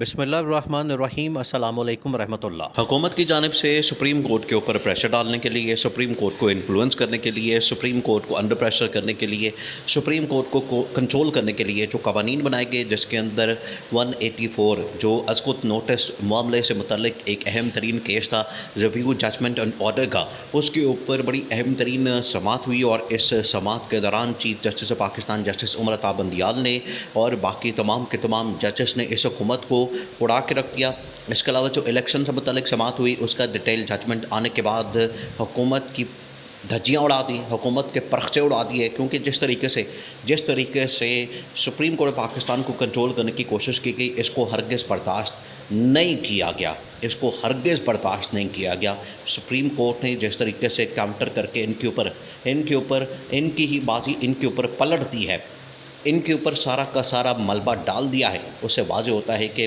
بسم اللہ الرحمن الرحیم السلام علیکم ورحمۃ اللہ۔ حکومت کی جانب سے سپریم کورٹ کے اوپر پریشر ڈالنے کے لیے، سپریم کورٹ کو انفلوئنس کرنے کے لیے، سپریم کورٹ کو انڈر پریشر کرنے کے لیے، سپریم کورٹ کو کنٹرول کرنے کے لیے جو قوانین بنائے گئے، جس کے اندر 184 جو اسقط نوٹس معاملے سے متعلق ایک اہم ترین کیس تھا، ریویو ججمنٹ اینڈ آرڈر کا، اس کے اوپر بڑی اہم ترین سماعت ہوئی، اور اس سماعت کے دوران chief justice of Pakistan justice Umar Ata Bandial نے اور باقی تمام کے تمام ججز نے اس حکومت کو اڑا کے رکھ دیا۔ اس کے علاوہ جو الیکشن سے متعلق سماعت ہوئی، اس کا ڈیٹیل ججمنٹ آنے کے بعد حکومت کی دھجیاں اڑا دیں، حکومت کے پرخچے اڑا دیے، کیونکہ جس طریقے سے سپریم کورٹ پاکستان کو کنٹرول کرنے کی کوشش کی گئی، اس کو ہرگز برداشت نہیں کیا گیا، اس کو ہرگز برداشت نہیں کیا گیا۔ سپریم کورٹ نے جس طریقے سے کاؤنٹر کر کے ان کی ہی بازی ان کے اوپر پلٹ دی ہے، ان کے اوپر سارا کا سارا ملبہ ڈال دیا ہے، اس سے واضح ہوتا ہے کہ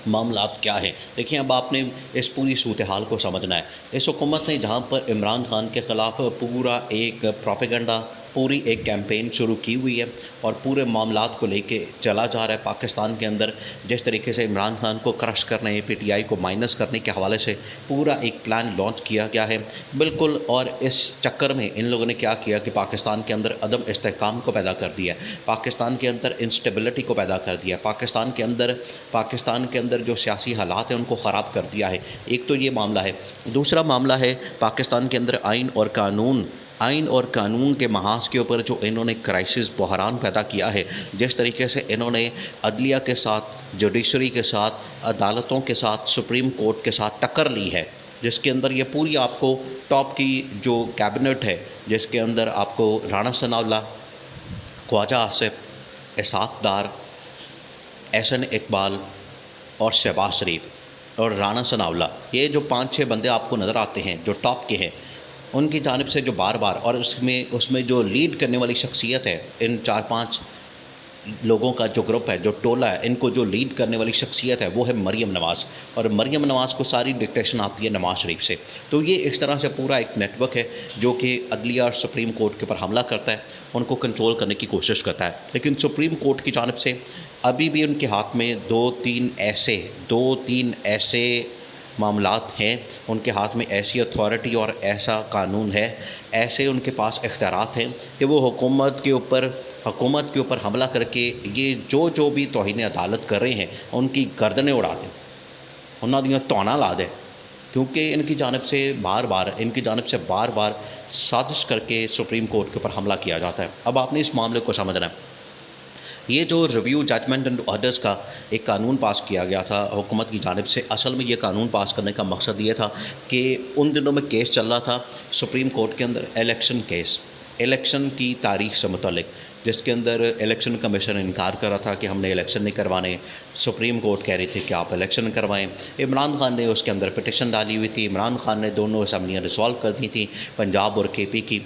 معاملات کیا ہیں۔ دیکھیں، اب آپ نے اس پوری صورتحال کو سمجھنا ہے۔ اس حکومت نے جہاں پر عمران خان کے خلاف پورا ایک پروپیگنڈا، پوری ایک کیمپین شروع کی ہوئی ہے، اور پورے معاملات کو لے کے چلا جا رہا ہے پاکستان کے اندر، جس طریقے سے عمران خان کو کرش کرنے، پی ٹی آئی کو مائنس کرنے کے حوالے سے پورا ایک پلان لانچ کیا گیا ہے بالکل۔ اور اس چکر میں ان لوگوں نے کیا کیا کہ پاکستان کے اندر عدم استحکام کو پیدا کر دیا ہے، پاکستان کے اندر انسٹیبلٹی کو پیدا کر دیا ہے، پاکستان کے اندر جو سیاسی حالات ہیں ان کو خراب کر دیا ہے۔ ایک تو یہ معاملہ ہے۔ دوسرا معاملہ ہے پاکستان کے اندر آئین اور قانون کے محاذ کے اوپر جو انہوں نے کرائسس، بحران پیدا کیا ہے، جس طریقے سے انہوں نے عدلیہ کے ساتھ، جوڈیشری کے ساتھ، عدالتوں کے ساتھ، سپریم کورٹ کے ساتھ ٹکر لی ہے، جس کے اندر یہ پوری آپ کو ٹاپ کی جو کیبنٹ ہے، جس کے اندر آپ کو رانا ثناء اللہ، خواجہ آصف، اسحاق ڈار، احسن اقبال اور شہباز شریف اور رانا ثناء اللہ، یہ جو 5-6 بندے آپ کو نظر آتے ہیں جو ٹاپ کے ہیں، ان کی جانب سے جو بار بار، اور اس میں جو لیڈ کرنے والی شخصیت ہے، ان 4-5 لوگوں کا جو گروپ ہے، جو ٹولہ ہے، ان کو جو لیڈ کرنے والی شخصیت ہے وہ ہے مریم نواز، اور مریم نواز کو ساری ڈکٹیشن آتی ہے نواز شریف سے۔ تو یہ اس طرح سے پورا ایک نیٹ ورک ہے جو کہ عدلیہ اور سپریم کورٹ کے اوپر حملہ کرتا ہے، ان کو کنٹرول کرنے کی کوشش کرتا ہے۔ لیکن سپریم کورٹ کی جانب سے ابھی بھی ان کے ہاتھ میں دو تین ایسے معاملات ہیں، ان کے ہاتھ میں ایسی اتھارٹی اور ایسا قانون ہے، ایسے ان کے پاس اختیارات ہیں کہ وہ حکومت کے اوپر حملہ کر کے یہ جو بھی توہین عدالت کر رہے ہیں ان کی گردنیں اڑا دیں، انہاں دیاں توڑاں لا دیں، کیونکہ ان کی جانب سے بار بار سازش کر کے سپریم کورٹ کے اوپر حملہ کیا جاتا ہے۔ اب آپ نے اس معاملے کو سمجھنا ہے۔ یہ جو ریویو ججمنٹ اینڈ آرڈرز کا ایک قانون پاس کیا گیا تھا حکومت کی جانب سے، اصل میں یہ قانون پاس کرنے کا مقصد یہ تھا کہ ان دنوں میں کیس چل رہا تھا سپریم کورٹ کے اندر، الیکشن کی تاریخ سے متعلق، جس کے اندر الیکشن کمیشن انکار کر رہا تھا کہ ہم نے الیکشن نہیں کروانے، سپریم کورٹ کہہ رہی تھی کہ آپ الیکشن کروائیں۔ عمران خان نے اس کے اندر پٹیشن ڈالی ہوئی تھی، عمران خان نے دونوں اسمبلیاں ریزالو کر دی تھیں، پنجاب اور کے پی کی۔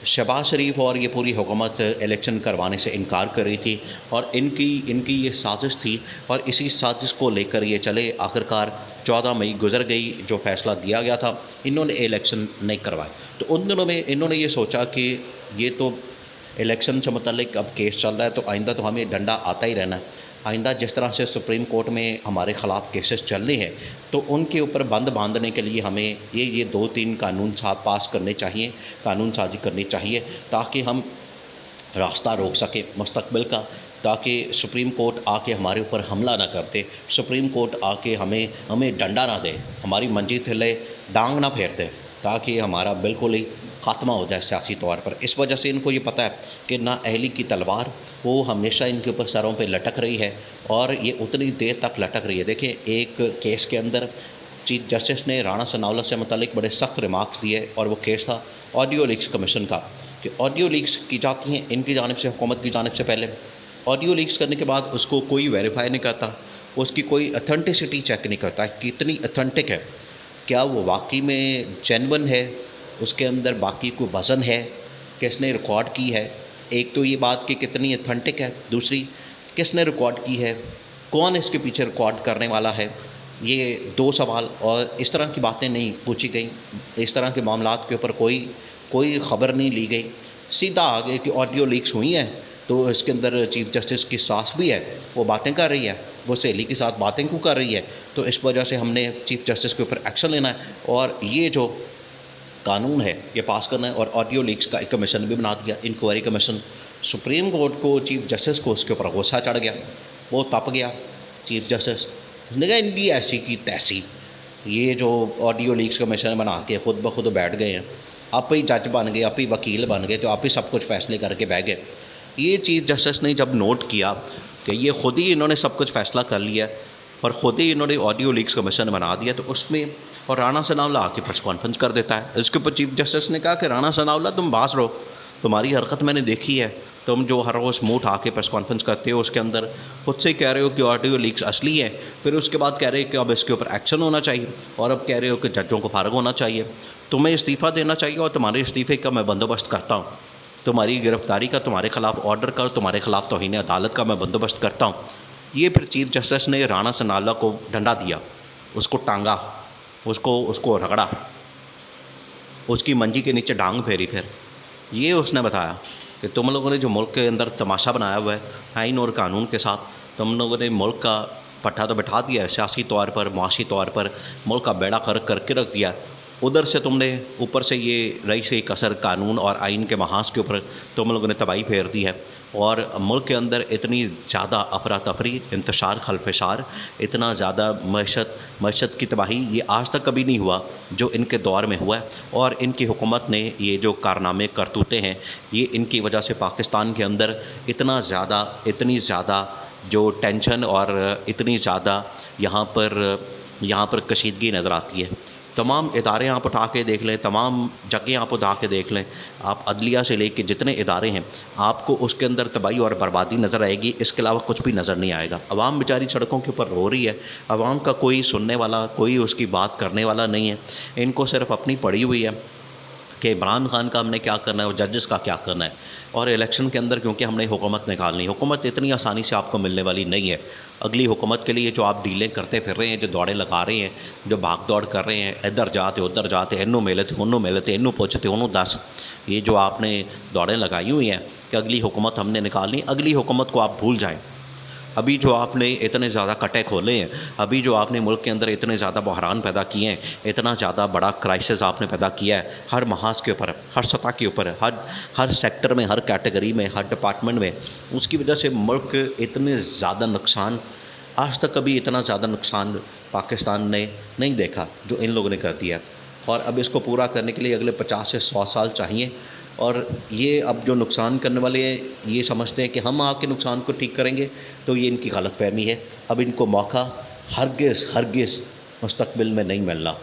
شہباز شریف اور یہ پوری حکومت الیکشن کروانے سے انکار کر رہی تھی، اور ان کی یہ سازش تھی، اور اسی سازش کو لے کر یہ چلے۔ آخرکار 14 مئی گزر گئی، جو فیصلہ دیا گیا تھا، انہوں نے الیکشن نہیں کروائے۔ تو ان دنوں میں انہوں نے یہ سوچا کہ یہ تو الیکشن سے متعلق اب کیس چل رہا ہے، تو آئندہ تو ہمیں ڈنڈا آتا ہی رہنا ہے، آئندہ جس طرح سے سپریم کورٹ میں ہمارے خلاف کیسز چل رہے ہیں، تو ان کے اوپر بند باندھنے کے لیے ہمیں یہ 2-3 قانون پاس کرنے چاہیے، قانون سازی کرنی چاہیے، تاکہ ہم راستہ روک سکیں مستقبل کا، تاکہ سپریم کورٹ آ کے ہمارے اوپر حملہ نہ کرتے، سپریم کورٹ آ کے ہمیں ڈنڈا نہ دے، ہماری منجی تھلے ڈانگ نہ پھیرتے، تاکہ ہمارا بالکل ہی خاتمہ ہو جائے سیاسی طور پر۔ اس وجہ سے ان کو یہ پتہ ہے کہ نہ اہلی کی تلوار وہ ہمیشہ ان کے اوپر سروں پہ لٹک رہی ہے، اور یہ اتنی دیر تک لٹک رہی ہے۔ دیکھیں، ایک کیس کے اندر چیف جسٹس نے رانا ثناء اللہ سے متعلق بڑے سخت ریمارکس دیے، اور وہ کیس تھا آڈیو لیکس کمیشن کا، کہ آڈیو لیکس کی جاتی ہیں ان کی جانب سے، حکومت کی جانب سے پہلے، آڈیو لیکس کرنے کے بعد اس کو کوئی ویریفائی نہیں کرتا، اس کی کوئی اتھینٹسٹی چیک نہیں کرتا کتنی اتھینٹک ہے، کیا وہ واقعی میں جینون ہے، اس کے اندر باقی کوئی وزن ہے، کس نے ریکارڈ کی ہے۔ ایک تو یہ بات کہ کتنی اتھینٹک ہے، دوسری کس نے ریکارڈ کی ہے، کون اس کے پیچھے ریکارڈ کرنے والا ہے۔ یہ 2 سوال، اور اس طرح کی باتیں نہیں پوچھی گئیں، اس طرح کے معاملات کے اوپر کوئی خبر نہیں لی گئی، سیدھا آگے کہ آڈیو لیکس ہوئی ہیں، تو اس کے اندر چیف جسٹس کی ساس بھی ہے، وہ باتیں کر رہی ہے، وہ سہیلی کے ساتھ باتیں کیوں کر رہی ہے؟ تو اس وجہ سے ہم نے چیف جسٹس کے اوپر ایکشن لینا ہے اور یہ جو قانون ہے یہ پاس کرنا ہے۔ اور آڈیو لیکس کا ایک کمیشن بھی بنا دیا، انکوائری کمیشن۔ سپریم کورٹ کو چیف جسٹس کو اس کے اوپر غصہ چڑھ گیا، وہ تپ گیا چیف جسٹس، اس نے کہا ان کی ایسی کی تیسی، یہ جو آڈیو لیکس کمیشن بنا کے خود بخود بیٹھ گئے ہیں، آپ ہی جج بن گئے، آپ ہی وکیل بن گئے، تو آپ ہی سب کچھ فیصلے کر کے بیٹھ گئے۔ یہ چیف جسٹس نے جب نوٹ کیا کہ یہ خود ہی انہوں نے سب کچھ فیصلہ کر لیا اور خود ہی انہوں نے آڈیو لیکس کمیشن بنا دیا، تو اس میں اور رانا ثناءاللہ آ کے پریس کانفرنس کر دیتا ہے۔ اس کے اوپر چیف جسٹس نے کہا کہ رانا ثناءاللہ تم باز رہو، تمہاری حرکت میں نے دیکھی ہے، تم جو ہر روز منہ اٹھا کے پریس کانفرنس کرتے ہو اس کے اندر خود سے کہہ رہے ہو کہ آڈیو لیکس اصلی ہے، پھر اس کے بعد کہہ رہے ہو کہ اب اس کے اوپر ایکشن ہونا چاہیے، اور اب کہہ رہے ہو کہ ججوں کو فارغ ہونا چاہیے، تمہیں استعفیٰ دینا چاہیے اور تمہارے استعفے کا میں بندوبست کرتا ہوں، تمہاری گرفتاری کا، تمہارے خلاف آرڈر کا، تمہارے خلاف توہین عدالت کا میں بندوبست کرتا ہوں۔ یہ پھر چیف جسٹس نے رانا ثناءاللہ کو ڈنڈا دیا، اس کو ٹانگا، اس کو رگڑا، اس کی منجی کے نیچے ڈانگ پھیری۔ پھر یہ اس نے بتایا کہ تم لوگوں نے جو ملک کے اندر تماشا بنایا ہوا ہے آئین اور قانون کے ساتھ، تم لوگوں نے ملک کا پٹھا تو بٹھا دیا ہے، سیاسی طور پر، معاشی طور پر ملک کا بیڑا غرق کر کے رکھ دیا، ادھر سے تم نے اوپر سے یہ رئیس قصر قانون اور آئین کے محاذ کے اوپر تم لوگوں نے تباہی پھیر دی ہے، اور ملک کے اندر اتنی زیادہ افراتفری، انتشار خلفشار، اتنا زیادہ معیشت کی تباہی یہ آج تک کبھی نہیں ہوا جو ان کے دور میں ہوا ہے۔ اور ان کی حکومت نے یہ جو کارنامے کرتوتے ہیں، یہ ان کی وجہ سے پاکستان کے اندر اتنی زیادہ جو ٹینشن اور اتنی زیادہ یہاں پر کشیدگی نظر آتی ہے۔ تمام ادارے آپ اٹھا کے دیکھ لیں، تمام جگہیں آپ اٹھا کے دیکھ لیں، آپ عدلیہ سے لے کے جتنے ادارے ہیں آپ کو اس کے اندر تباہی اور بربادی نظر آئے گی، اس کے علاوہ کچھ بھی نظر نہیں آئے گا۔ عوام بیچاری سڑکوں کے اوپر رو رہی ہے، عوام کا کوئی سننے والا، کوئی اس کی بات کرنے والا نہیں ہے، ان کو صرف اپنی پڑی ہوئی ہے کہ عمران خان کا ہم نے کیا کرنا ہے اور ججز کا کیا کرنا ہے، اور الیکشن کے اندر کیونکہ ہم نے حکومت نکالنی، حکومت اتنی آسانی سے آپ کو ملنے والی نہیں ہے۔ اگلی حکومت کے لیے جو آپ ڈیلیں کرتے پھر رہے ہیں، جو دوڑے لگا رہے ہیں، جو بھاگ دوڑ کر رہے ہیں، ادھر جاتے ادھر جاتے، انوں ملتے انوں پوچھتے انوں دس، یہ جو آپ نے دوڑیں لگائی ہوئی ہیں کہ اگلی حکومت ہم نے نکالنی، اگلی حکومت کو آپ بھول جائیں۔ ابھی جو آپ نے اتنے زیادہ کٹے کھولے ہیں، ابھی جو آپ نے ملک کے اندر اتنے زیادہ بحران پیدا کیے ہیں، اتنا زیادہ بڑا کرائسس آپ نے پیدا کیا ہے، ہر محاذ کے اوپر، ہر سطح کے اوپر، ہر سیکٹر میں، ہر کیٹیگری میں، ہر ڈپارٹمنٹ میں، اس کی وجہ سے ملک اتنے زیادہ نقصان، آج تک کبھی اتنا زیادہ نقصان پاکستان نے نہیں دیکھا جو ان لوگوں نے کر دیا، اور اب اس کو پورا کرنے کے لیے اگلے 50 سے 100 سال چاہیے۔ اور یہ اب جو نقصان کرنے والے ہیں یہ سمجھتے ہیں کہ ہم آ کے نقصان کو ٹھیک کریں گے، تو یہ ان کی غلط فہمی ہے۔ اب ان کو موقع ہرگز مستقبل میں نہیں ملنا۔